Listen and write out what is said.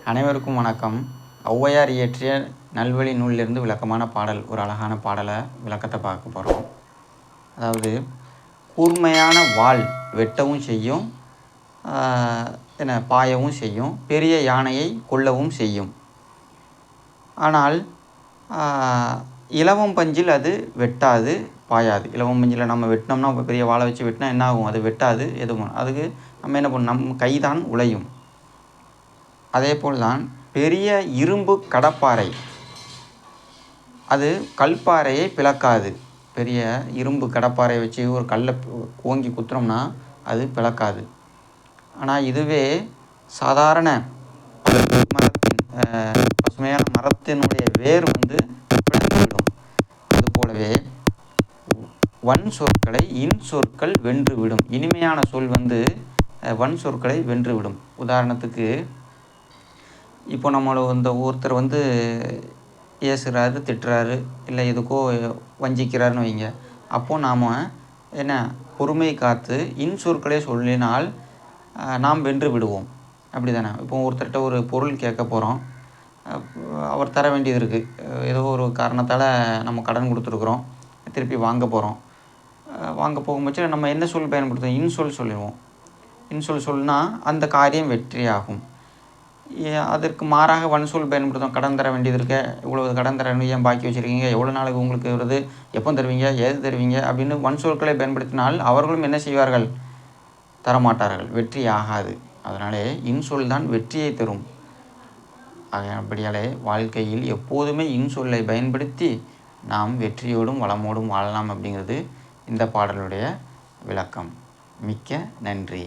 அனைவருக்கும் வணக்கம். ஔவையார் இயற்றிய நல்வழி நூலிலிருந்து விளக்கமான பாடல், ஒரு அழகான பாடலை விளக்கத்தை பார்க்க போகிறோம். அதாவது, கூர்மையான வாள் வெட்டவும் செய்யும், பாயவும் செய்யும், பெரிய யானையை கொல்லவும் செய்யும். ஆனால் இலவம் பஞ்சில் அது வெட்டாது, பாயாது. இலவம் பஞ்சில் நம்ம வெட்டினோம்னா, பெரிய வாழை வச்சு வெட்டினா என்ன ஆகும்? அது வெட்டாது, எதுவும். அதுக்கு நம்ம என்ன பண்ணணும்? நம் கைதான் உழையும். அதே போல் தான் பெரிய இரும்பு கடப்பாறை, அது கல்பாறையை பிளக்காது. பெரிய இரும்பு கடப்பாறையை வச்சு ஒரு கல்லை ஓங்கி குத்துறோம்னா அது பிளக்காது. ஆனால் இதுவே சாதாரண மரத்தின் பசுமையான மரத்தினுடைய வேர் பிளந்துவிடும். அதுபோலவே வன் சொற்களை இன் சொற்கள் வென்றுவிடும். இனிமையான சொல் வன் சொற்களை வென்றுவிடும். உதாரணத்துக்கு, இப்போ நம்மளை ஒருத்தர் ஏசுகிறாரு, திட்டுறாரு, இல்லை எதுக்கோ வஞ்சிக்கிறாருன்னு வைங்க. அப்போது நாம் பொறுமை காத்து இன்சொற்களே சொல்லினால் நாம் வென்று விடுவோம். அப்படி தானே? இப்போ ஒருத்தர்கிட்ட ஒரு பொருள் கேட்க போகிறோம், அவர் தர வேண்டியது இருக்குது. ஏதோ ஒரு காரணத்தால் நம்ம கடன் கொடுத்துருக்குறோம், திருப்பி வாங்க போகிறோம். வாங்க போகும்போது நம்ம என்ன சொல் பயன்படுத்துவோம்? இன்சொல் சொல்லுவோம். இன்சொல் சொன்னால் அந்த காரியம் வெற்றியாகும். அதற்கு மாறாக வன்சொல் பயன்படுத்தும். கடன் தர வேண்டியது இருக்க, இவ்வளோ கடன் தர ஏன் பாக்கி வச்சுருக்கீங்க, எவ்வளோ நாளைக்கு உங்களுக்கு வருது, எப்போ தருவீங்க, ஏது தருவீங்க அப்படின்னு வன்சொற்களை பயன்படுத்தினால் அவர்களும் என்ன செய்வார்கள்? தரமாட்டார்கள், வெற்றி ஆகாது. அதனாலே இன்சொல் தான் வெற்றியை தரும். அப்படியாலே வாழ்க்கையில் எப்போதுமே இன்சொல்லை பயன்படுத்தி நாம் வெற்றியோடும் வளமோடும் வாழலாம் அப்படிங்கிறது இந்த பாடலுடைய விளக்கம். மிக்க நன்றி.